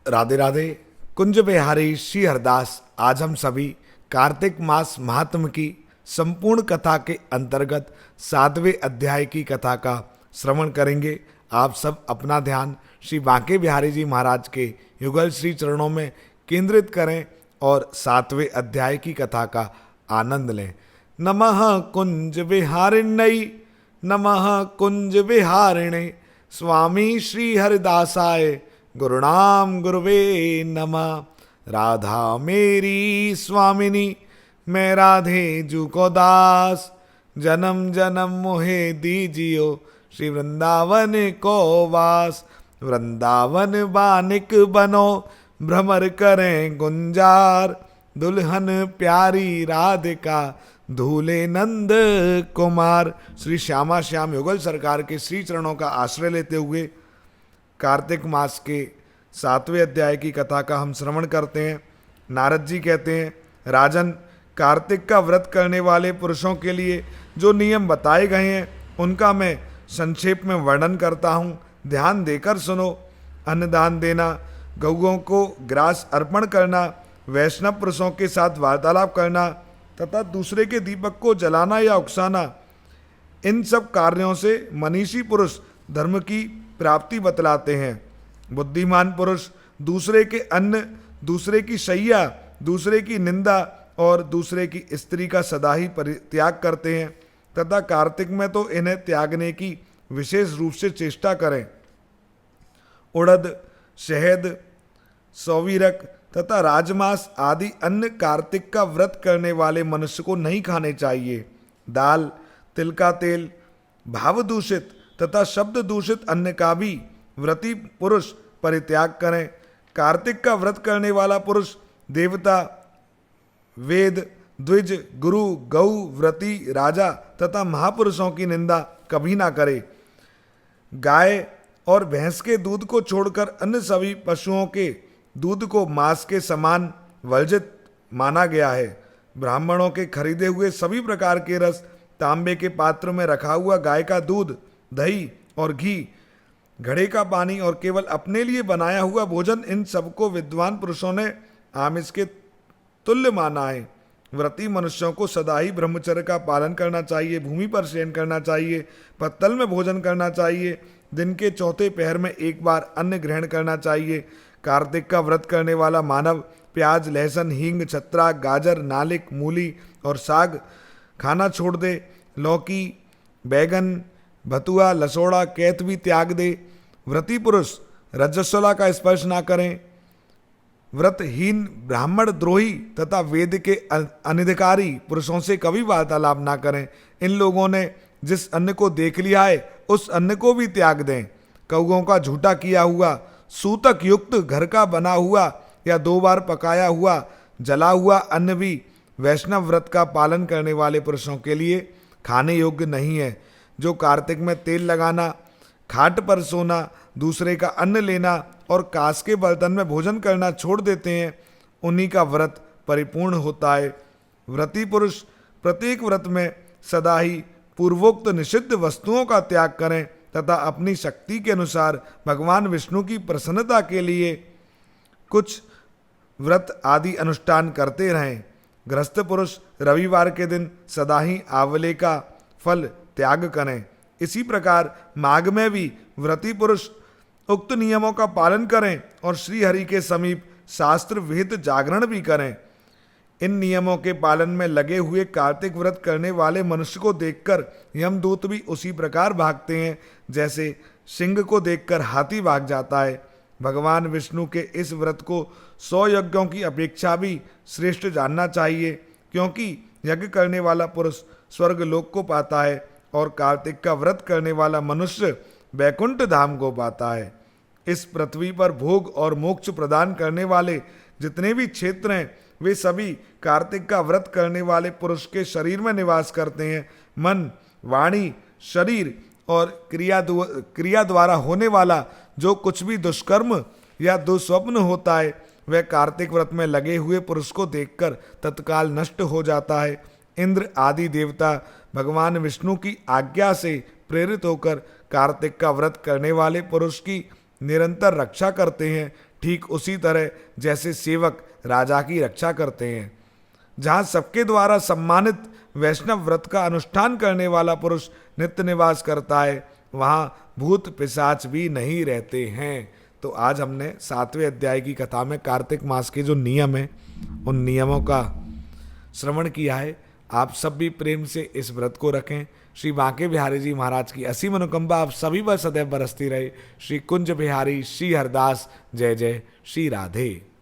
राधे राधे। कुंज बिहारी श्री हरदास आज हम सभी कार्तिक मास महात्म की संपूर्ण कथा के अंतर्गत 7वें अध्याय की कथा का श्रवण करेंगे। आप सब अपना ध्यान श्री बांके बिहारी जी महाराज के युगल श्री चरणों में केंद्रित करें और 7वें अध्याय की कथा का आनंद लें। नमः कुंज बिहारिण्यै, नमः कुंज बिहारिणे, स्वामी श्री हरिदासाय गुरुनाम गुरुवे नमः। राधा मेरी स्वामिनी, मैं राधे जू को दास, जन्म जन्म मोहे दीजियो श्री वृंदावन को वास। वृंदावन बानिक बनो, भ्रमर करें गुंजार, दुल्हन प्यारी राधिका, धूले नंद कुमार। श्री श्यामा श्याम युगल सरकार के श्री चरणों का आश्रय लेते हुए कार्तिक मास के 7वें अध्याय की कथा का हम श्रवण करते हैं। नारद जी कहते हैं, राजन, कार्तिक का व्रत करने वाले पुरुषों के लिए जो नियम बताए गए हैं उनका मैं संक्षेप में वर्णन करता हूँ, ध्यान देकर सुनो। अन्नदान देना, गौओं को ग्रास अर्पण करना, वैष्णव पुरुषों के साथ वार्तालाप करना तथा दूसरे के दीपक को जलाना या उकसाना, इन सब कार्यों से मनीषी पुरुष धर्म की प्राप्ति बतलाते हैं। बुद्धिमान पुरुष दूसरे के अन्न, दूसरे की शैया, दूसरे की निंदा और दूसरे की स्त्री का सदा ही परित्याग करते हैं तथा कार्तिक में तो इन्हें त्यागने की विशेष रूप से चेष्टा करें। उड़द, शहद, सौवीरक तथा राजमांस आदि अन्न कार्तिक का व्रत करने वाले मनुष्य को नहीं खाने चाहिए। दाल, तिल का तेल, भाव दूषित तथा शब्द दूषित अन्न का भी व्रती पुरुष परित्याग करें। कार्तिक का व्रत करने वाला पुरुष देवता, वेद, द्विज, गुरु, गौ, व्रती, राजा तथा महापुरुषों की निंदा कभी ना करे। गाय और भैंस के दूध को छोड़कर अन्य सभी पशुओं के दूध को मांस के समान वर्जित माना गया है। ब्राह्मणों के खरीदे हुए सभी प्रकार के रस, तांबे के पात्र में रखा हुआ गाय का दूध, दही और घी, घड़े का पानी और केवल अपने लिए बनाया हुआ भोजन, इन सबको विद्वान पुरुषों ने आमिष के तुल्य माना है। व्रती मनुष्यों को सदा ही ब्रह्मचर्य का पालन करना चाहिए, भूमि पर शयन करना चाहिए, पत्तल में भोजन करना चाहिए, दिन के चौथे पहर में एक बार अन्न ग्रहण करना चाहिए। कार्तिक का व्रत करने वाला मानव प्याज, लहसुन, हींग, छत्रा, गाजर, नालिक, मूली और साग खाना छोड़ दे। लौकी, बैगन, भतुआ, लसोड़ा, कैत भी त्याग दे। व्रती पुरुष रजस्वला का स्पर्श ना करें। व्रतहीन ब्राह्मण द्रोही तथा वेद के अनिधिकारी पुरुषों से कभी वार्तालाप ना करें। इन लोगों ने जिस अन्न को देख लिया है उस अन्न को भी त्याग दें। कौओं का झूठा किया हुआ, सूतक युक्त घर का बना हुआ या 2 बार पकाया हुआ, जला हुआ अन्न भी वैष्णव व्रत का पालन करने वाले पुरुषों के लिए खाने योग्य नहीं है। जो कार्तिक में तेल लगाना, खाट पर सोना, दूसरे का अन्न लेना और कांस के बर्तन में भोजन करना छोड़ देते हैं, उन्हीं का व्रत परिपूर्ण होता है। व्रती पुरुष प्रत्येक व्रत में सदा ही पूर्वोक्त निषिद्ध वस्तुओं का त्याग करें तथा अपनी शक्ति के अनुसार भगवान विष्णु की प्रसन्नता के लिए कुछ व्रत आदि अनुष्ठान करते रहें। गृहस्थ पुरुष रविवार के दिन सदा ही आंवले का फल त्याग करें। इसी प्रकार माघ में भी व्रती पुरुष उक्त नियमों का पालन करें और श्री हरि के समीप शास्त्र विहित जागरण भी करें। इन नियमों के पालन में लगे हुए कार्तिक व्रत करने वाले मनुष्य को देखकर यमदूत भी उसी प्रकार भागते हैं जैसे सिंह को देखकर हाथी भाग जाता है। भगवान विष्णु के इस व्रत को 100 यज्ञों की अपेक्षा भी श्रेष्ठ जानना चाहिए, क्योंकि यज्ञ करने वाला पुरुष स्वर्ग लोक को पाता है और कार्तिक का व्रत करने वाला मनुष्य वैकुंठ धाम को पाता है। इस पृथ्वी पर भोग और मोक्ष प्रदान करने वाले जितने भी क्षेत्र हैं वे सभी कार्तिक का व्रत करने वाले पुरुष के शरीर में निवास करते हैं। मन, वाणी, शरीर और क्रिया द्वारा होने वाला जो कुछ भी दुष्कर्म या दुस्वप्न होता है वह कार्तिक व्रत में लगे हुए पुरुष को देखकर तत्काल नष्ट हो जाता है। इंद्र आदि देवता भगवान विष्णु की आज्ञा से प्रेरित होकर कार्तिक का व्रत करने वाले पुरुष की निरंतर रक्षा करते हैं। ठीक उसी तरह जैसे सेवक राजा की रक्षा करते हैं। जहाँ सबके द्वारा सम्मानित वैष्णव व्रत का अनुष्ठान करने वाला पुरुष नित्य निवास करता है, वहाँ भूत पिशाच भी नहीं रहते हैं। तो आज हमने 7वें अध्याय की कथा में कार्तिक मास के जो नियम हैं उन नियमों का श्रवण किया है। आप सब भी प्रेम से इस व्रत को रखें। श्री बांके बिहारी जी महाराज की असीम अनुकंपा आप सभी पर सदैव बरसती रहे। श्री कुंज बिहारी श्री हरदास। जय जय श्री राधे।